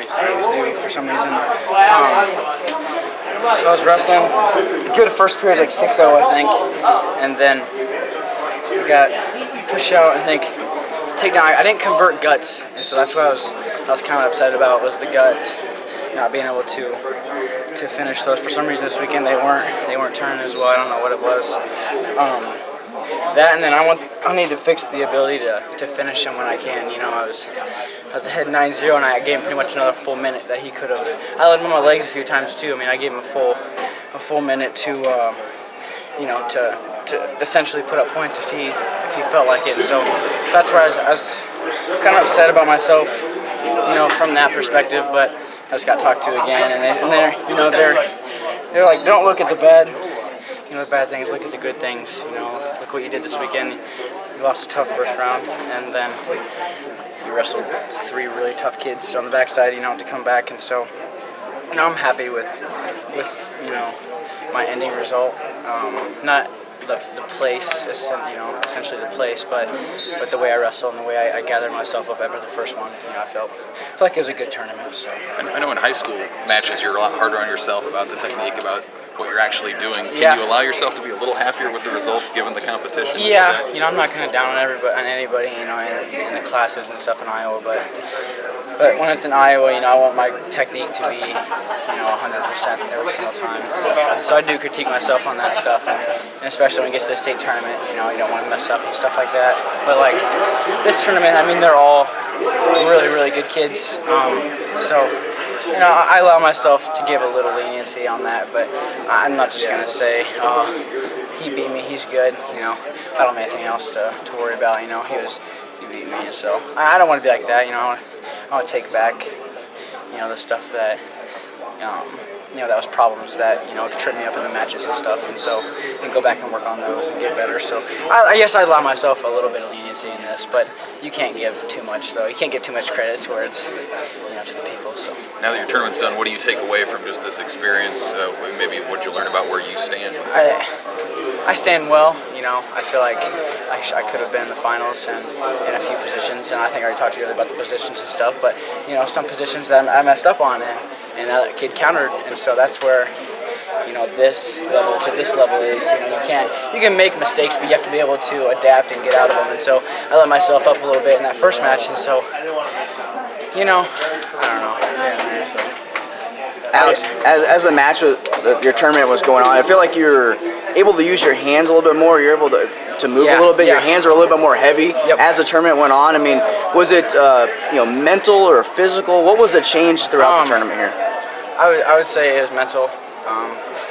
so I was due for some reason. So I was wrestling. Good first period, like 6-0, I think, and then I got pushed out. I think takedown. I didn't convert guts, and so that's what I was kind of upset about, was the guts, not being able to finish those. For some reason this weekend they weren't turning as well. I don't know what it was. That, and then I need to fix the ability to finish him when I can. You know, I was ahead 9-0, and I gave him pretty much another full minute that he could have. I let him on my legs a few times too. I mean, I gave him a full minute to you know, to essentially put up points if he felt like it. So that's where I was kind of upset about myself, you know, from that perspective. But I just got talked to again, and they're like, don't look at the bad things, look at the good things. You know, look what you did this weekend. You lost a tough first round, and then you wrestled 3 really tough kids on the backside, you know, to come back. And so, you know, I'm happy with you know, my ending result. Not the place, you know, essentially the place, but the way I wrestled and the way I gathered myself up after the first one. You know, I felt like it was a good tournament. So I know in high school matches you're a lot harder on yourself about the technique, about what you're actually doing. Can you allow yourself to be a little happier with the results given the competition? Yeah, you know, I'm not going to down on anybody, you know, in the classes and stuff in Iowa, but when it's in Iowa, you know, I want my technique to be, you know, 100% every single time. And so I do critique myself on that stuff, and especially when it gets to the state tournament, you know, you don't want to mess up and stuff like that. But like this tournament, I mean, they're all really, really good kids. So, you know, I allow myself to give a little leniency on that, but I'm not just going to say, oh, he beat me, he's good. You know, I don't have anything else to worry about. You know, he beat me, and so I don't want to be like that. You know, I want to take back, you know, the stuff that, you know, that was problems that, you know, could trip me up in the matches and stuff, and so, and go back and work on those and get better. So I guess I allow myself a little bit of leniency in this, but you can't give too much, though. You can't give too much credit towards, you know, to the people. So now that your tournament's done, what do you take away from just this experience? Maybe what did you learn about where you stand? I stand well. You know, I feel like I could have been in the finals and in a few positions, and I think I already talked to you about the positions and stuff. But you know, some positions that I messed up on, and that kid countered, and so that's where, you know, this level to this level is. You know, you can make mistakes, but you have to be able to adapt and get out of them. And so I let myself up a little bit in that first match, and so, you know, I don't know. Yeah, so. Alex, as the match, your tournament was going on, I feel like you're able to use your hands a little bit more. You're able to move a little bit. Yeah. Your hands are a little bit more heavy as the tournament went on. I mean, was it you know, mental or physical? What was the change throughout the tournament here? I would say it was mental.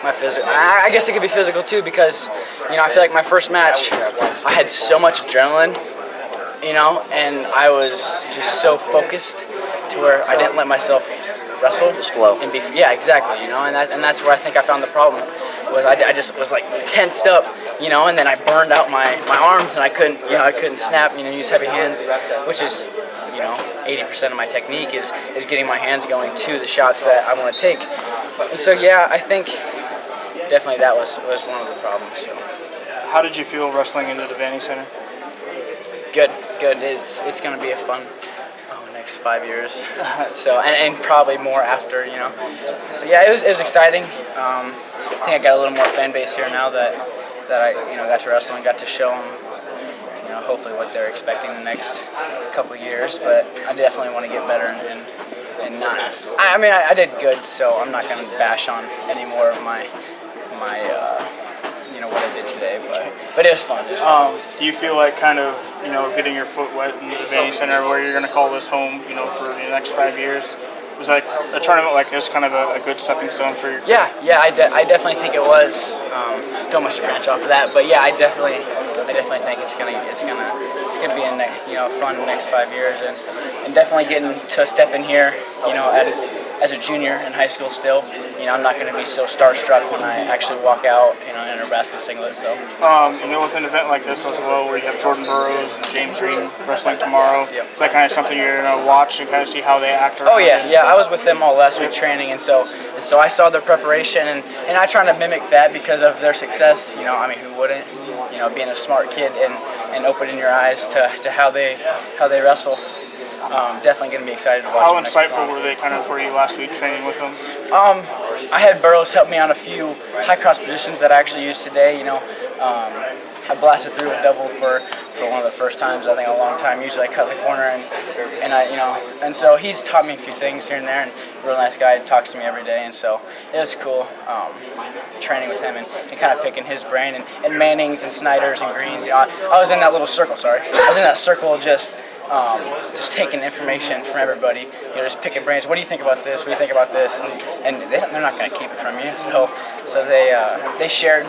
My physical. I guess it could be physical too, because, you know, I feel like my first match, I had so much adrenaline, you know, and I was just so focused to where I didn't let myself wrestle. Just flow. And yeah, exactly, you know, and that's where I think I found the problem. Was I just was like tensed up, you know, and then I burned out my arms, and I couldn't snap, you know, use heavy hands, which is, you know, 80% of my technique is getting my hands going to the shots that I want to take. And so yeah, I think definitely that was one of the problems. So. How did you feel wrestling into the Vanning Center? Good. It's going to be a fun next 5 years. So and probably more after, you know. So yeah, it was exciting. I think I got a little more fan base here now that I, you know, got to wrestle and got to show them, you know, hopefully what they're expecting the next couple of years. But I definitely want to get better and not. I mean, I did good, so I'm not going to bash on any more of my you know, what I did today. But it was fun. Do you feel like kind of, you know, getting your foot wet in the Vanning Center, where you're going to call this home, you know, for the next 5 years? Was like a tournament like this kind of a good stepping stone for your career? Yeah, I definitely think it was. Don't much to branch off of that, but yeah, I definitely think it's gonna be a fun next 5 years, and definitely getting to step in here, you know, as a junior in high school still. You know, I'm not going to be so starstruck when I actually walk out, you know, in a Nebraska singlet. So, you know, with an event like this as well, where you have Jordan Burroughs and James Green wrestling tomorrow, is that kind of something you're going to watch and kind of see how they act? Oh yeah, I was with them all last week training, and so I saw their preparation, and I try to mimic that because of their success. You know, I mean, who wouldn't? You know, being a smart kid and opening your eyes to how they wrestle. definitely going to be excited to watch. How insightful were they kind of for you last week training with them? I had Burrows help me on a few high cross positions that I actually used today. I blasted through a double for one of the first times I think in a long time. Usually I cut the corner and so he's taught me a few things here and there, and a real nice guy, talks to me every day, and so it was cool training with him and kind of picking his brain and Mannings and Snyders and Greens. I was in that little circle. I was in that circle just taking information from everybody, just picking brains. What do you think about this? What do you think about this? And they're not going to keep it from you. So they shared,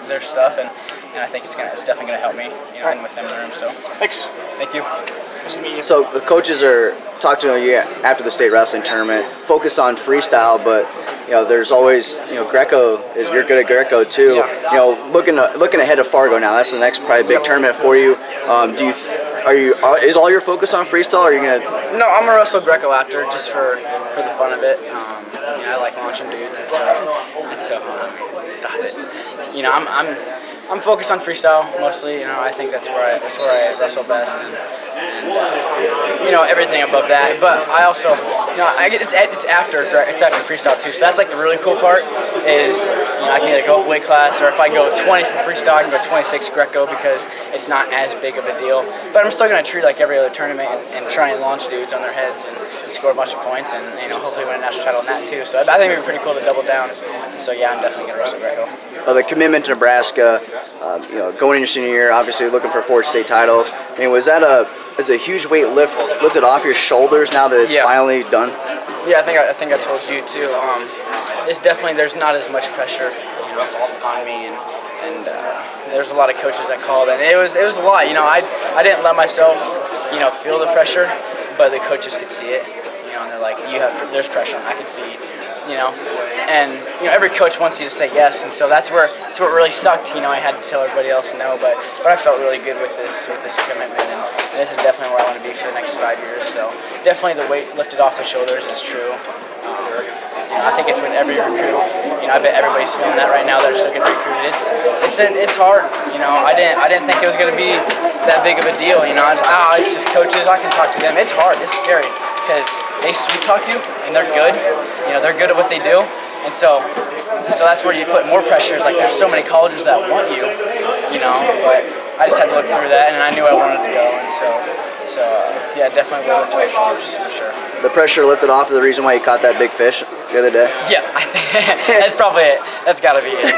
their stuff, and I think it's definitely going to help me, and with them in the room. So Thanks. Thank you. Nice to meet you. So the coaches are talking to you after the state wrestling tournament, focused on freestyle, but there's always Greco. You're good at Greco too. Yeah. Looking ahead to Fargo now. That's the next probably big tournament for you. Is all your focus on freestyle? Or are you gonna? No, I'm gonna wrestle Greco after, just for the fun of it. I like launching dudes, and so stop it. I'm focused on freestyle mostly. I think that's where I wrestle best, and everything above that. But I also, it's after freestyle too. So that's like the really cool part is I can either go up weight class, or if I go 20 for freestyle, I can go 26 Greco because it's not as big of a deal. But I'm still gonna treat it like every other tournament and try and launch dudes on their heads and score a bunch of points, and hopefully win a national title in that too. So I think it'd be pretty cool to double down. So yeah, I'm definitely gonna wrestle Greco. The commitment to Nebraska, going in your senior year, obviously looking for 4 state titles. Was that a huge weight lifted off your shoulders now that it's finally done? Yeah, I think I told you too. It's definitely, there's not as much pressure on me, and there's a lot of coaches that called, and it was a lot. I didn't let myself feel the pressure, but the coaches could see it. And they're like, there's pressure on. I can see. And every coach wants you to say yes, and so that's what really sucked. I had to tell everybody else no, but I felt really good with this commitment, and this is definitely where I want to be for the next 5 years. So definitely the weight lifted off the shoulders is true. I think it's with every recruit. I bet everybody's feeling that right now. They're still getting recruited. It's hard. I didn't think it was going to be that big of a deal. It's just coaches. I can talk to them. It's hard. It's scary because they sweet talk you, and they're good. They're good at what they do, and so that's where you put more pressure. It's like there's so many colleges that want you, but I just had to look through that, and I knew I wanted to go, and so yeah, definitely will lift my shoulders for sure. The pressure lifted off is the reason why you caught that big fish the other day? Yeah, I think that's probably it. That's got to be it.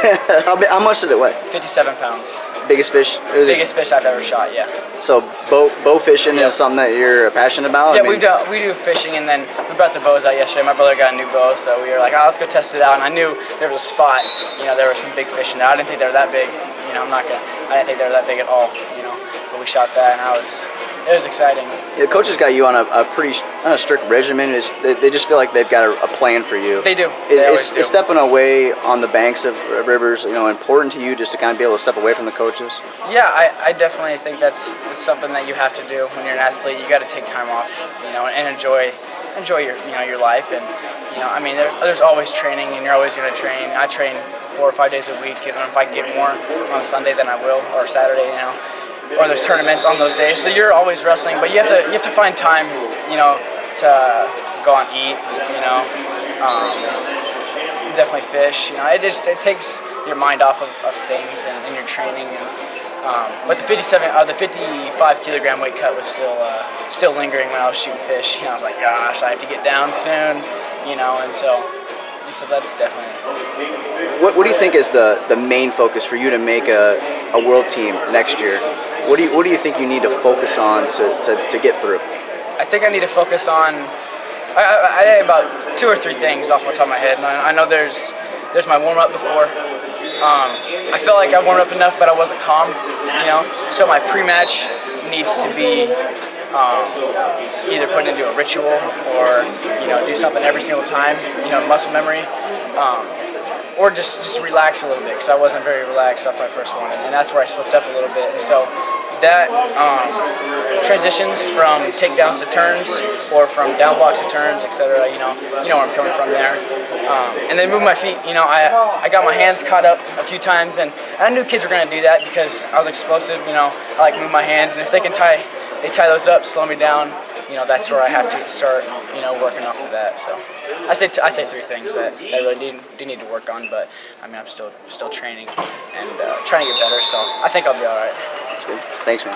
How much did it weigh? 57 pounds. Biggest fish? Biggest fish I've ever shot, yeah. So bow fishing is something that you're passionate about? Yeah, we do fishing, and then we brought the bows out yesterday. My brother got a new bow, so we were like, let's go test it out. And I knew there was a spot, there were some big fish in there. I didn't think they were that big. I didn't think they were that big at all, but we shot that, and it was exciting. The coaches got you on a pretty strict regimen. They just feel like they've got a plan for you. They do. Is stepping away on the banks of rivers, important to you, just to kind of be able to step away from the coaches? Yeah, I definitely think that's something that you have to do when you're an athlete. You got to take time off, and enjoy your life. And there's always training, and you're always going to train. I train 4 or 5 days a week, and if I get more on a Sunday than I will, or Saturday, or there's tournaments on those days. So you're always wrestling, but you have to find time, to go and eat, definitely fish. It takes your mind off of things and your training. And but the 55 kilogram weight cut was still lingering when I was shooting fish. I was like, gosh, I have to get down soon, and so that's definitely. What do you think is the main focus for you to make a world team next year? What do you think you need to focus on to get through? I think I need to focus on. I had about 2 or 3 things off the top of my head, and I know there's my warm up before. I felt like I warmed up enough, but I wasn't calm. So my pre-match needs to be either put into a ritual or do something every single time. Muscle memory. Or just relax a little bit, because I wasn't very relaxed off my first one, and that's where I slipped up a little bit. And so that transitions from takedowns to turns, or from down blocks to turns, etc. You know where I'm coming from there. And then move my feet. I got my hands caught up a few times, and I knew kids were going to do that because I was explosive. I like move my hands, and if they can tie those up, slow me down. that's where I have to start, working off of that. So I say three things that I really do need to work on, but I mean I'm still training and trying to get better. So I think I'll be all right. Thanks, man.